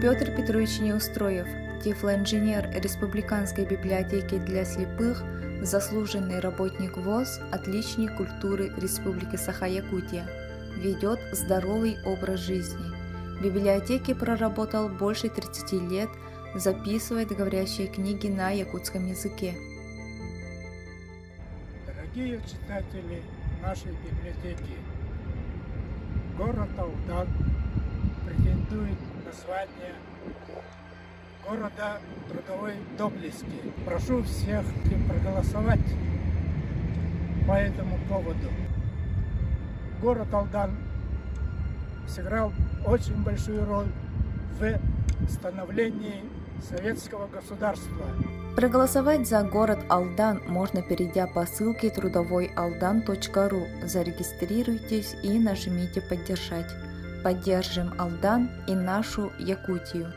Петр Петрович Неустроев, тифлоинженер Республиканской библиотеки для слепых, заслуженный работник ВОС, отличник культуры Республики Саха-Якутия, ведет здоровый образ жизни. В библиотеке проработал больше 30 лет, записывает говорящие книги на якутском языке. Дорогие читатели нашей библиотеки, город Алдан претендует на звание города трудовой доблести. Прошу всех проголосовать по этому поводу. Город Алдан сыграл очень большую роль в становлении советского государства. Проголосовать за город Алдан можно, перейдя по ссылке трудовойалдан.ру. Зарегистрируйтесь и нажмите «Поддержать». Поддержим Алдан и нашу Якутию.